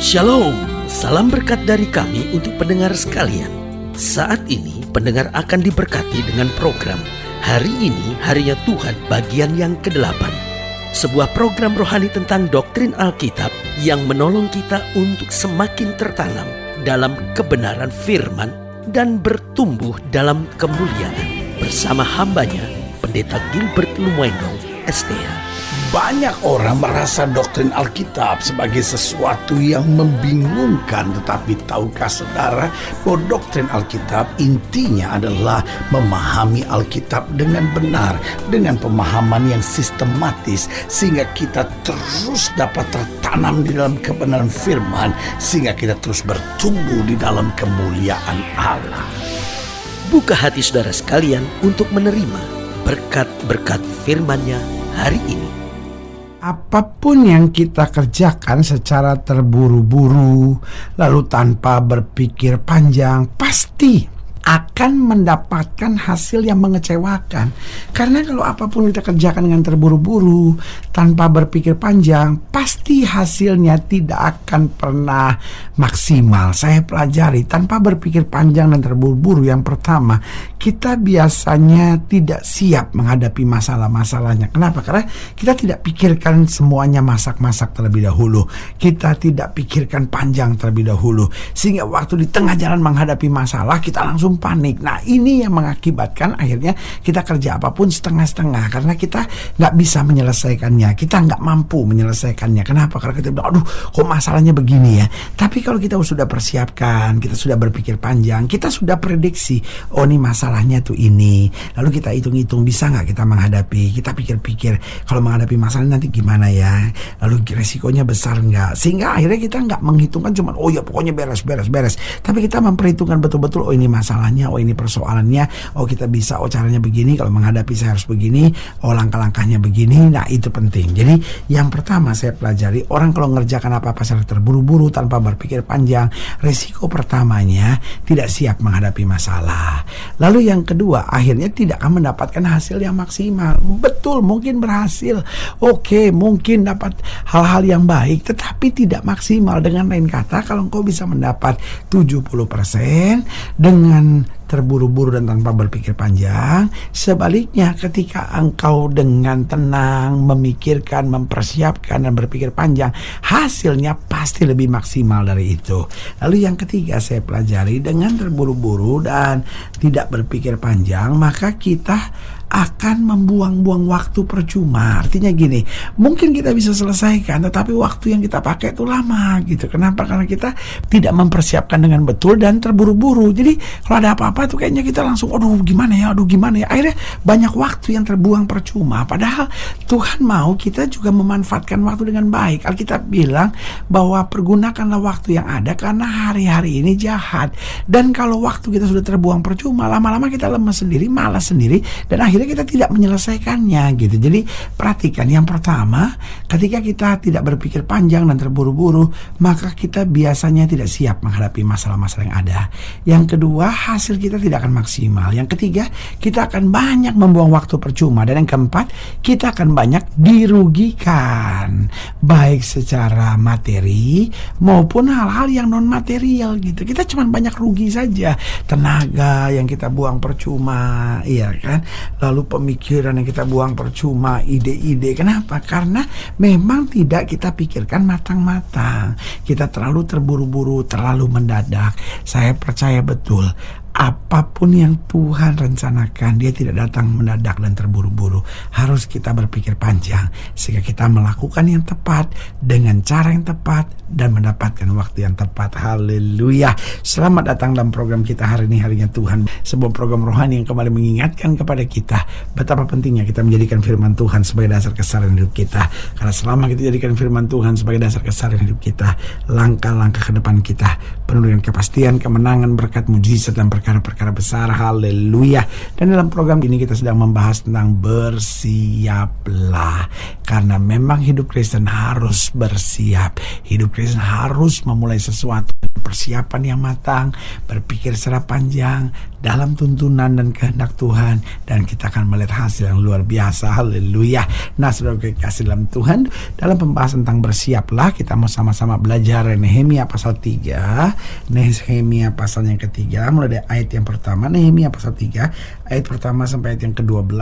Shalom, salam berkat dari kami untuk pendengar sekalian. Saat ini pendengar akan diberkati dengan program Hari Ini Harinya Tuhan bagian yang ke-8. Sebuah program rohani tentang doktrin Alkitab yang menolong kita untuk semakin tertanam dalam kebenaran firman dan bertumbuh dalam kemuliaan. Bersama hambanya, Pendeta Gilbert Lumwendo, STH. Banyak orang merasa doktrin Alkitab sebagai sesuatu yang membingungkan. Tetapi tahukah saudara bahwa doktrin Alkitab intinya adalah memahami Alkitab dengan benar, dengan pemahaman yang sistematis, sehingga kita terus dapat tertanam di dalam kebenaran firman, sehingga kita terus bertumbuh di dalam kemuliaan Allah. Buka hati saudara sekalian untuk menerima berkat-berkat firman-Nya hari ini. Apapun yang kita kerjakan secara terburu-buru, lalu tanpa berpikir panjang, pasti akan mendapatkan hasil yang mengecewakan. Karena kalau apapun kita kerjakan dengan terburu-buru, tanpa berpikir panjang, pasti hasilnya tidak akan pernah maksimal. Saya pelajari, tanpa berpikir panjang dan terburu-buru, yang pertama, kita biasanya tidak siap menghadapi masalah-masalahnya. Kenapa? Karena kita tidak pikirkan semuanya masak-masak terlebih dahulu. Kita tidak pikirkan panjang terlebih dahulu. Sehingga waktu di tengah jalan menghadapi masalah, kita langsung panik. Nah, ini yang mengakibatkan akhirnya kita kerja apapun setengah-setengah. Karena kita nggak bisa menyelesaikannya. Kita nggak mampu menyelesaikannya. Kenapa? Karena kita bilang, aduh, kok masalahnya begini ya. Tapi kalau kita sudah persiapkan, kita sudah berpikir panjang, kita sudah prediksi, oh ini masalahnya tuh ini. Lalu kita hitung-hitung, bisa nggak kita menghadapi. Kita pikir-pikir, kalau menghadapi masalah nanti gimana ya. Lalu resikonya besar nggak. Sehingga akhirnya kita nggak menghitungkan cuma, oh ya pokoknya beres. Tapi kita memperhitungkan betul-betul, oh ini masalahnya, oh ini persoalannya, oh kita bisa, oh caranya begini, kalau menghadapi saya harus begini, oh langkah-langkahnya begini. Nah, itu penting. Jadi yang pertama saya pelajari, orang kalau ngerjakan apa-apa secara terburu-buru tanpa berpikir panjang, resiko pertamanya tidak siap menghadapi masalah. Lalu yang kedua, akhirnya tidak akan mendapatkan hasil yang maksimal. Betul, mungkin berhasil, oke, mungkin dapat hal-hal yang baik, tetapi tidak maksimal. Dengan lain kata, kalau engkau bisa mendapat 70% dengan terburu-buru dan tanpa berpikir panjang, sebaliknya ketika engkau dengan tenang memikirkan, mempersiapkan dan berpikir panjang, hasilnya pasti lebih maksimal dari itu. Lalu yang ketiga saya pelajari, dengan terburu-buru dan tidak berpikir panjang, maka kita akan membuang-buang waktu percuma. Artinya gini, mungkin kita bisa selesaikan, tetapi waktu yang kita pakai itu lama gitu. Kenapa? Karena kita tidak mempersiapkan dengan betul dan terburu-buru. Jadi kalau ada apa-apa tuh kayaknya kita langsung, aduh gimana ya. Akhirnya banyak waktu yang terbuang percuma. Padahal Tuhan mau kita juga memanfaatkan waktu dengan baik. Alkitab bilang bahwa pergunakanlah waktu yang ada karena hari-hari ini jahat. Dan kalau waktu kita sudah terbuang percuma, lama-lama kita lemas sendiri, malas sendiri, dan akhirnya kita tidak menyelesaikannya gitu. Jadi perhatikan, yang pertama, ketika kita tidak berpikir panjang dan terburu-buru, maka kita biasanya tidak siap menghadapi masalah-masalah yang ada. Yang kedua, hasil kita tidak akan maksimal. Yang ketiga, kita akan banyak membuang waktu percuma. Dan yang keempat, kita akan banyak dirugikan, baik secara materi maupun hal-hal yang non material gitu. Kita cuma banyak rugi saja, tenaga yang kita buang percuma, iya kan? Lalu pemikiran yang kita buang percuma, ide-ide. Kenapa? Karena memang tidak kita pikirkan matang-matang. Kita terlalu terburu-buru, terlalu mendadak. Saya percaya betul, apapun yang Tuhan rencanakan, Dia tidak datang mendadak dan terburu-buru. Harus kita berpikir panjang, sehingga kita melakukan yang tepat dengan cara yang tepat dan mendapatkan waktu yang tepat. Haleluya. Selamat datang dalam program kita hari ini, Harinya Tuhan. Sebuah program rohani yang kembali mengingatkan kepada kita betapa pentingnya kita menjadikan firman Tuhan sebagai dasar keseharian hidup kita. Karena selama kita jadikan firman Tuhan sebagai dasar keseharian hidup kita, langkah-langkah ke depan kita penuh dengan kepastian, kemenangan, berkat, mujizat, dan perkara-perkara besar. Haleluya. Dan dalam program ini kita sedang membahas tentang bersiaplah. Karena memang hidup Kristen harus bersiap. Hidup Kristen harus memulai sesuatu persiapan yang matang, berpikir secara panjang dalam tuntunan dan kehendak Tuhan, dan kita akan melihat hasil yang luar biasa. Haleluya. Nah, saudara kekasih dalam Tuhan, dalam pembahasan tentang bersiaplah, kita mau sama-sama belajar Nehemia pasal 3. Nehemia pasal yang ketiga, mulai dari ayat yang pertama. Nehemia pasal 3 ayat pertama sampai ayat yang ke-12.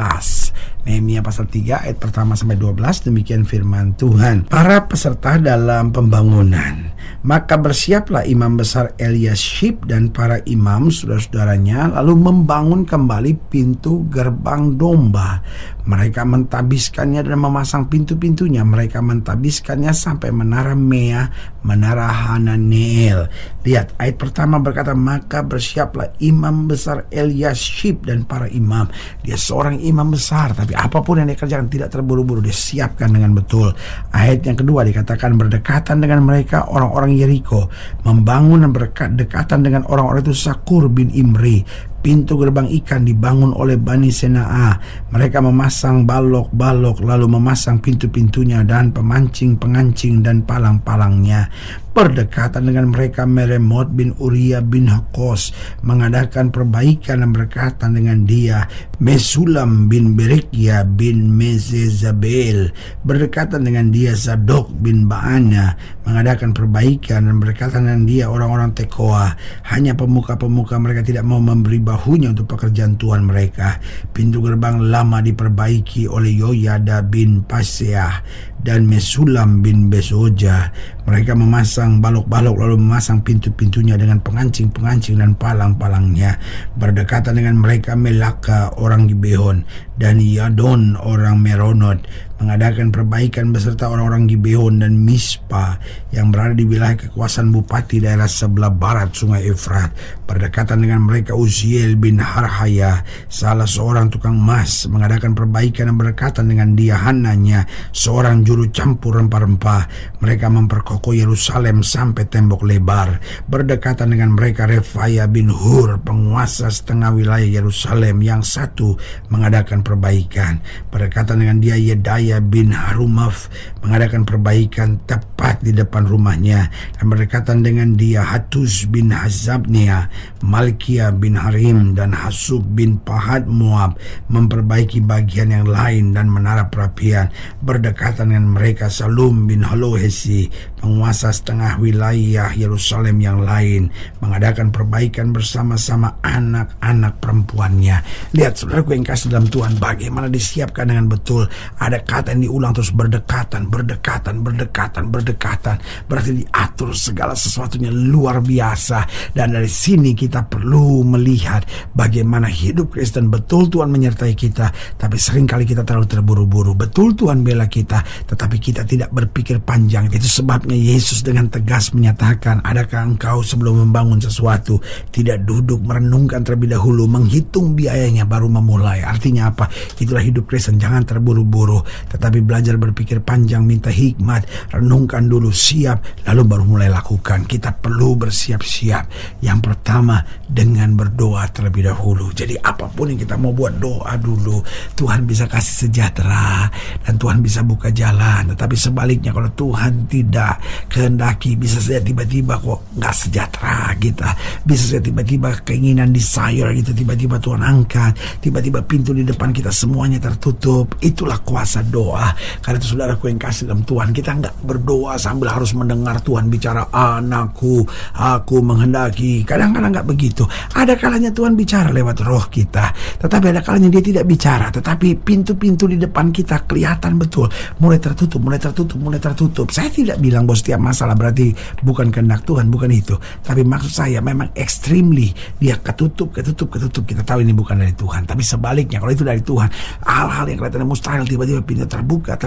Nehemia pasal 3 ayat pertama sampai 12. Demikian firman Tuhan. Para peserta dalam pembangunan. Maka bersiaplah imam besar Eliashib dan para imam saudara-saudaranya, lalu membangun kembali pintu gerbang domba. Mereka mentabiskannya dan memasang pintu-pintunya. Mereka mentabiskannya sampai menara Mea, menara Hananeel. Lihat, ayat pertama berkata, maka bersiaplah imam besar Eliashib dan para imam. Dia seorang imam besar, tapi apapun yang dia kerjakan tidak terburu-buru, dia siapkan dengan betul. Ayat yang kedua dikatakan, berdekatan dengan mereka orang-orang Yeriko, membangun dan berdekatan dengan orang-orang itu Sakur bin Imri. Pintu gerbang ikan dibangun oleh Bani Senaa. Mereka memasang balok-balok, lalu memasang pintu-pintunya dan pemancing-pengancing dan palang-palangnya. Berdekatan dengan mereka Meremot bin Uriah bin Hakos, mengadakan perbaikan dan berdekatan dengan dia Mesulam bin Berekia bin Mezezabel, berdekatan dengan dia Zadok bin Baana, mengadakan perbaikan dan berdekatan dengan dia orang-orang Tekoa. Hanya pemuka-pemuka mereka tidak mau memberi bahunya untuk pekerjaan Tuhan mereka. Pintu gerbang lama diperbaiki oleh Yoyada bin Paseah dan Mesulam bin Besoja. Mereka memasang balok-balok lalu memasang pintu-pintunya dengan pengancing-pengancing dan palang-palangnya. Berdekatan dengan mereka Melaka orang Gibeon dan Yadon orang Meronot, mengadakan perbaikan beserta orang-orang Gibeon dan Mispa yang berada di wilayah kekuasaan bupati daerah sebelah barat sungai Efrat. Berdekatan dengan mereka Uziel bin Harhaya, salah seorang tukang emas, mengadakan perbaikan dan berdekatan dengan dia Hananya, seorang juru campur rempah-rempah. Mereka memperkokoh Yerusalem sampai tembok lebar. Berdekatan dengan mereka Refaya bin Hur, penguasa setengah wilayah Yerusalem, yang satu mengadakan perbaikan. Berdekatan dengan dia Yedaya bin Harumaf, mengadakan perbaikan tepat di depan rumahnya. Dan berdekatan dengan dia Hatus bin Hazabnia, Malkia bin Harim dan Hasub bin Pahat Moab, memperbaiki bagian yang lain dan menara perapian. Berdekatan dengan mereka Salum bin Halohesi, penguasa setengah wilayah Yerusalem yang lain, mengadakan perbaikan bersama-sama anak-anak perempuannya. Lihat saudaraku yang kasih dalam Tuhan, bagaimana disiapkan dengan betul. Ada kata yang diulang terus, berdekatan, berdekatan, berdekatan, berdekatan. Berarti diatur segala sesuatunya luar biasa. Dan dari sini kita perlu melihat bagaimana hidup Kristen. Betul Tuhan menyertai kita, tapi seringkali kita terlalu terburu-buru. Betul Tuhan bela kita, tetapi kita tidak berpikir panjang. Itu sebabnya Yesus dengan tegas menyatakan, adakah engkau sebelum membangun sesuatu tidak duduk merenungkan terlebih dahulu, menghitung biayanya baru memulai? Artinya apa? Itulah hidup Kristen. Jangan terburu-buru, tetapi belajar berpikir panjang, minta hikmat, renungkan dulu, siap, lalu baru mulai lakukan. Kita perlu bersiap-siap. Yang pertama dengan berdoa terlebih dahulu. Jadi apapun yang kita mau buat, doa dulu. Tuhan bisa kasih sejahtera dan Tuhan bisa buka jalan. Tetapi sebaliknya, kalau Tuhan tidak kehendaki, bisa saja tiba-tiba kok nggak sejahtera kita. Bisa saja tiba-tiba keinginan desire gitu, tiba-tiba Tuhan angkat, tiba-tiba pintu di depan kita semuanya tertutup. Itulah kuasa doa. Karena itu saudaraku yang kasih dalam Tuhan, kita nggak berdoa sambil harus mendengar Tuhan bicara, anakku, aku menghendaki. Kadang-kadang nggak begitu. Ada kalanya Tuhan bicara lewat roh kita, tetapi ada kalanya dia tidak bicara, tetapi pintu-pintu di depan kita kelihatan betul mulai tertutup, mulai tertutup, mulai tertutup. Saya tidak bilang bahwa setiap masalah berarti bukan kehendak Tuhan, bukan itu. Tapi maksud saya memang extremely dia ketutup. Kita tahu ini bukan dari Tuhan. Tapi sebaliknya, kalau itu dari Tuhan, hal-hal yang kelihatannya mustahil tiba-tiba pintu terbuka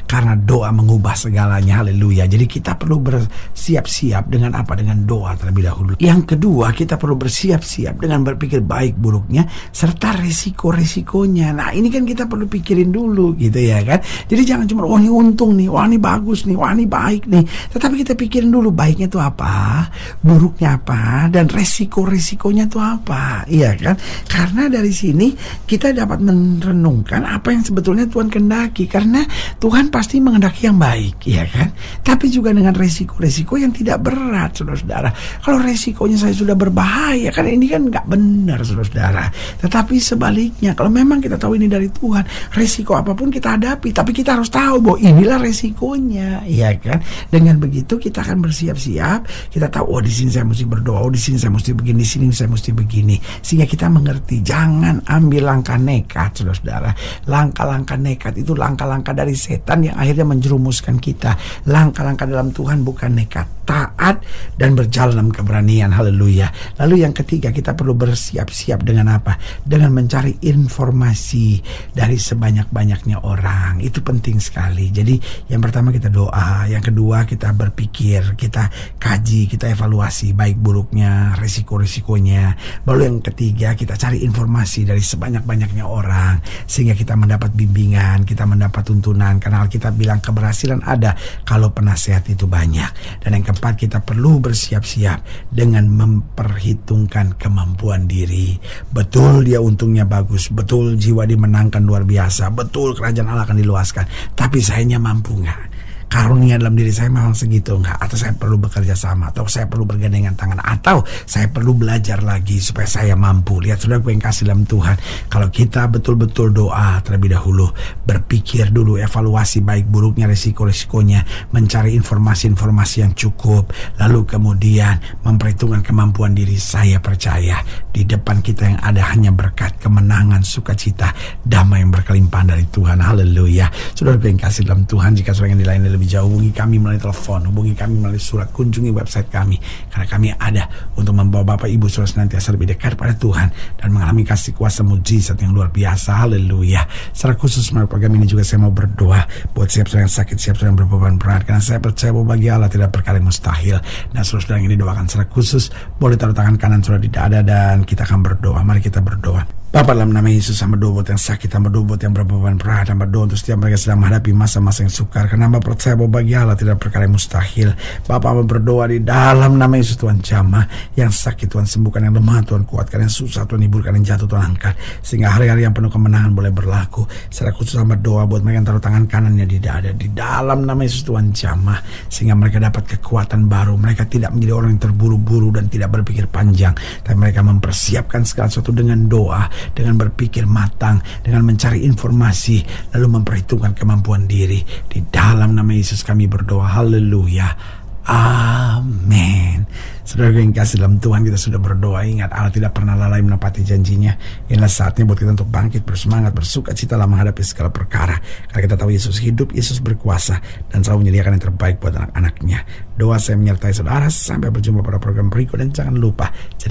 karena doa mengubah segalanya. Haleluya. Jadi kita perlu bersiap-siap dengan apa? Dengan doa terlebih dahulu. Yang kedua, kita perlu bersiap-siap dengan berpikir baik buruknya serta resiko-resikonya. Nah, ini kan kita perlu pikirin dulu gitu ya kan. Jadi jangan cuma wah ini untung nih, wah ini bagus nih, wah ini baik nih. Tetapi kita pikirin dulu baiknya itu apa, buruknya apa, dan resiko-resikonya itu apa. Iya kan? Karena dari sini kita dapat merenungkan apa yang sebetulnya Tuhan kehendaki. Karena Tuhan pasti menghendaki yang baik, iya kan? Tapi juga dengan resiko-resiko yang tidak berat, saudara-saudara. Kalau resikonya saya sudah berbahaya, kan ini kan nggak benar, saudara-saudara. Tetapi sebaliknya, kalau memang kita tahu ini dari Tuhan, resiko apapun kita hadapi, tapi kita harus tahu bahwa inilah resikonya, ya kan? Dengan begitu kita akan bersiap-siap. Kita tahu, oh di sini saya mesti berdoa, oh di sini saya mesti begini, di sini saya mesti begini, sehingga kita mengerti. Jangan ambil langkah nekat, saudara-saudara. Langkah-langkah nekat itu langkah-langkah dari setan yang akhirnya menjerumuskan kita. Langkah-langkah dalam Tuhan bukan nekat, taat dan berjalan dalam keberanian. Haleluya. Lalu yang ketiga, kita perlu bersiap-siap dengan apa? Dengan mencari informasi dari sebanyak-banyaknya orang. Itu penting sekali. Jadi yang pertama kita doa, yang kedua kita berpikir, kita kaji, kita evaluasi baik buruknya, risiko-risikonya. Lalu yang ketiga kita cari informasi dari sebanyak-banyaknya orang, sehingga kita mendapat bimbingan, kita mendapat tuntunan. Karena Alkitab bilang keberhasilan ada kalau penasehat itu banyak. Dan yang keempat, kita perlu bersiap-siap dengan memperhitungkan kemampuan diri. Betul dia untungnya bagus, betul jiwa dimenangkan luar biasa, betul kerajaan Allah akan diluaskan, tapi sayanya mampu nggak? Karunia dalam diri saya memang segitu enggak? Atau saya perlu bekerja sama, atau saya perlu bergandengan tangan, atau saya perlu belajar lagi supaya saya mampu. Lihat saudara yang kasih dalam Tuhan, kalau kita betul-betul doa terlebih dahulu, berpikir dulu, evaluasi baik buruknya, risiko-risikonya, mencari informasi-informasi yang cukup, lalu kemudian memperhitungkan kemampuan diri, saya percaya di depan kita yang ada hanya berkat, kemenangan, sukacita, damai yang berkelimpahan dari Tuhan. Haleluya. Saudara yang kasih dalam Tuhan, jika saudara yang dilayani lebih jauh, hubungi kami melalui telepon, hubungi kami melalui surat, kunjungi website kami, karena kami ada untuk membawa Bapak Ibu saudara senantiasa lebih dekat pada Tuhan dan mengalami kasih kuasa mujizat yang luar biasa. Haleluya. Secara khusus melalui program ini juga saya mau berdoa buat siap saudara yang sakit, siap saudara yang berbeban berat, karena saya percaya bahwa bagi Allah tidak perkara yang mustahil. Dan saudara yang ini doakan secara khusus, boleh taruh tangan kanan saudara di dada dan kita akan berdoa. Mari kita berdoa. Bapa, dalam nama Yesus, hamba doa buat yang sakit, hamba doa buat yang berbeban berat, hamba doa untuk setiap mereka sedang menghadapi masa-masa yang sukar, karena hamba percaya bahwa bagi Allah tidak perkara yang mustahil. Bapa, hamba berdoa di dalam nama Yesus, Tuhan jamah yang sakit, Tuhan sembuhkan, yang lemah Tuhan kuatkan, yang susah Tuhan hiburkan, yang jatuh Tuhan angkat, sehingga hari-hari yang penuh kemenangan boleh berlaku. Secara khusus hamba doa buat mereka yang taruh tangan kanannya di dada, di dalam nama Yesus Tuhan jamah, sehingga mereka dapat kekuatan baru. Mereka tidak menjadi orang yang terburu-buru dan tidak berpikir panjang, tapi mereka mempersiapkan segala sesuatu dengan doa, dengan berpikir matang, dengan mencari informasi, lalu memperhitungkan kemampuan diri. Di dalam nama Yesus kami berdoa. Haleluya. Amin. Saudara yang kasih dalam Tuhan, kita sudah berdoa. Ingat, Allah tidak pernah lalai menepati janjinya. Inilah saatnya buat kita untuk bangkit, bersemangat, bersuka cita dalam menghadapi segala perkara. Karena kita tahu Yesus hidup, Yesus berkuasa, dan selalu menyediakan yang terbaik buat anak-anaknya. Doa saya menyertai saudara. Sampai berjumpa pada program berikut, dan jangan lupa jadi